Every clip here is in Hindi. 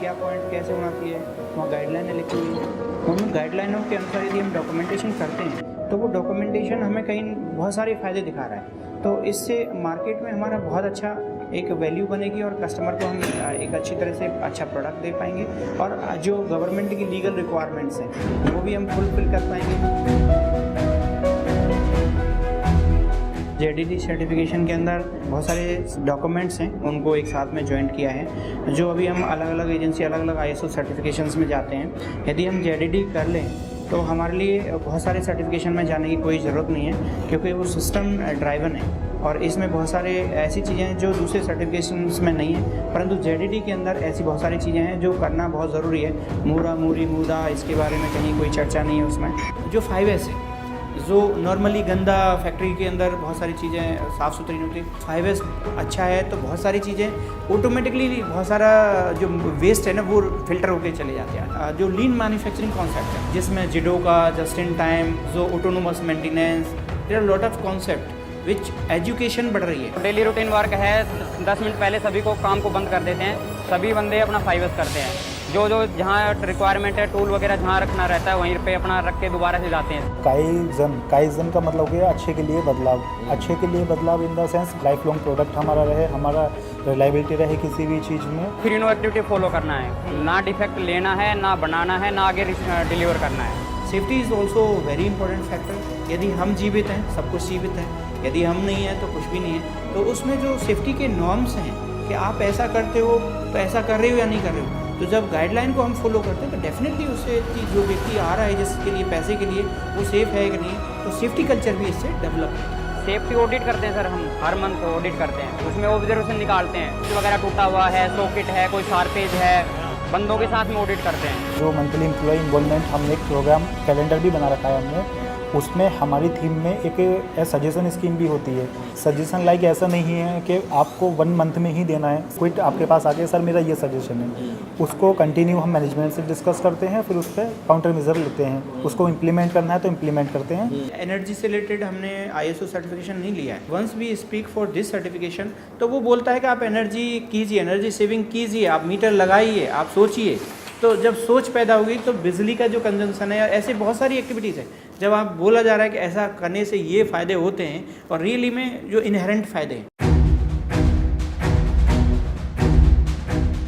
क्या पॉइंट कैसे होना चाहिए, वहाँ गाइडलाइनें लिखी हुई हैं। उन गाइडलाइनों के अनुसार यदि हम डॉक्यूमेंटेशन करते हैं तो वो डॉक्यूमेंटेशन हमें कहीं बहुत सारे फ़ायदे दिखा रहा है। तो इससे मार्केट में हमारा बहुत अच्छा एक वैल्यू बनेगी और कस्टमर को हम एक अच्छी तरह से अच्छा प्रोडक्ट दे पाएंगे और जो गवर्नमेंट की लीगल रिक्वायरमेंट्स हैं वो भी हम फुलफिल कर पाएंगे। JDD सर्टिफिकेशन के अंदर बहुत सारे डॉक्यूमेंट्स हैं, उनको एक साथ में जॉइंट किया है। जो अभी हम अलग अलग एजेंसी अलग अलग ISO सर्टिफिकेशंस में जाते हैं, यदि हम JDD कर लें तो हमारे लिए बहुत सारे सर्टिफिकेशन में जाने की कोई ज़रूरत नहीं है, क्योंकि वो सिस्टम ड्राइवन है और इसमें बहुत सारे ऐसी चीज़ें हैं जो दूसरे सर्टिफिकेशंस में नहीं है, परंतु JDD के अंदर ऐसी बहुत सारी चीज़ें हैं जो करना बहुत ज़रूरी है। मूरा मूरी मूदा इसके बारे में कहीं कोई चर्चा नहीं है उसमें। जो 5S है, जो नॉर्मली गंदा फैक्ट्री के अंदर बहुत सारी चीज़ें साफ़ सुथरी नहीं होती, 5S अच्छा है तो बहुत सारी चीज़ें ऑटोमेटिकली बहुत सारा जो वेस्ट है ना वो फिल्टर होके चले जाते हैं। जो लीन मैन्युफैक्चरिंग कॉन्सेप्ट है जिसमें जिडो का जस्ट इन टाइम, जो autonomous maintenance, there are lot of concept which education बढ़ रही है। डेली रूटीन वर्क है, 10 मिनट पहले सभी को काम को बंद कर देते हैं, सभी बंदे अपना 5S करते हैं। जो जहाँ रिक्वायरमेंट है, टूल वगैरह जहाँ रखना रहता है वहीं पे अपना रख के दोबारा से जाते हैं। काइजन का मतलब है अच्छे के लिए बदलाव। अच्छे के लिए बदलाव in the sense life long product हमारा रहे, हमारा रिलायबिलिटी रहे किसी भी चीज़ में। फिर नो एक्टिविटी फॉलो करना है, ना डिफेक्ट लेना है, ना बनाना है, ना आगे डिलीवर करना है। Safety is also very important factor. यदि हम जीवित हैं सब कुछ जीवित है, यदि हम नहीं हैं तो कुछ भी नहीं है। तो उसमें जो सेफ्टी के नॉर्म्स हैं कि आप ऐसा करते हो तो ऐसा कर रहे हो या नहीं कर रहे हो, तो जब गाइडलाइन को हम फॉलो करते हैं तो डेफिनेटली उससे कि जो व्यक्ति आ रहा है जिसके लिए पैसे के लिए वो सेफ़ है कि नहीं, तो सेफ्टी कल्चर भी इससे डेवलप है। सेफ्टी ऑडिट करते हैं सर, हम हर मंथ ऑडिट करते हैं, उसमें ऑब्जर्वेशन निकालते हैं, कुछ वगैरह टूटा हुआ है, सॉकेट है, कोई शार्पेज है, बंदों के साथ में ऑडिट करते हैं। जो मंथली एम्प्लॉय इन्वॉल्वमेंट हमने एक प्रोग्राम कैलेंडर भी बना रखा है हमने, उसमें हमारी थीम में एक सजेशन स्कीम भी होती है। सजेशन लाइक ऐसा नहीं है कि आपको 1 मंथ में ही देना है। कोई आपके पास आके सर मेरा ये सजेशन है, उसको कंटिन्यू हम मैनेजमेंट से डिस्कस करते हैं, फिर उस पर काउंटर मेजर लेते हैं, उसको इम्प्लीमेंट करना है तो इम्प्लीमेंट करते हैं। एनर्जी से रिलेटेड हमने ISO सर्टिफिकेशन नहीं लिया है। Once we speak for this certification तो वो बोलता है कि आप एनर्जी कीजिए, एनर्जी सेविंग कीजिए, आप मीटर लगाइए, आप सोचिए। तो जब सोच पैदा होगी तो बिजली का जो कंजम्पशन है, ऐसे बहुत सारी एक्टिविटीज़ है, जब आप बोला जा रहा है कि ऐसा करने से ये फ़ायदे होते हैं और रियली में जो इनहेरेंट फ़ायदे हैं।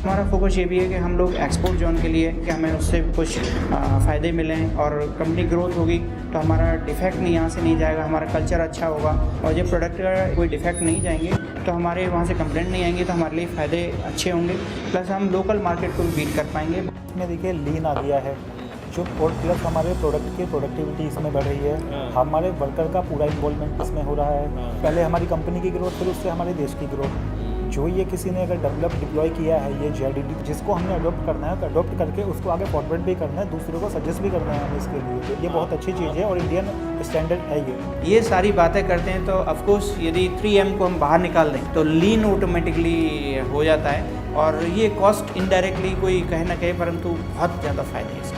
हमारा फोकस ये भी है कि हम लोग एक्सपोर्ट जोन के लिए कि हमें उससे कुछ फ़ायदे मिलें और कंपनी ग्रोथ होगी तो हमारा डिफेक्ट नहीं यहाँ से नहीं जाएगा, हमारा कल्चर अच्छा होगा और जब प्रोडक्ट का कोई डिफेक्ट नहीं जाएंगे तो हमारे वहाँ से कंप्लेंट नहीं आएंगे, तो हमारे लिए फ़ायदे अच्छे होंगे, प्लस हम लोकल मार्केट को बीट कर पाएंगे। इसमें देखिए लीन आ गया है जो, और प्लस हमारे प्रोडक्ट की प्रोडक्टिविटी इसमें बढ़ रही है, हमारे वर्कर का पूरा इन्वॉल्वमेंट इसमें हो रहा है। पहले हमारी कंपनी की ग्रोथ, फिर उससे हमारे देश की ग्रोथ। जो ये किसी ने अगर डेवलप डिप्लॉय किया है ये JDD, जिसको हमने अडोप्ट करना है, अडोप्ट करके उसको आगे फॉरवर्ड भी करना है, दूसरों को सजेस्ट भी करना है हमें इसके लिए। ये बहुत अच्छी चीज़ है और इंडियन स्टैंडर्ड है ये सारी बातें करते हैं तो ऑफकोर्स यदि 3M को हम बाहर निकाल दें तो लीन ऑटोमेटिकली हो जाता है और ये कॉस्ट इनडायरेक्टली कोई कहे ना कहे परंतु बहुत ज़्यादा फ़ायदे हैं।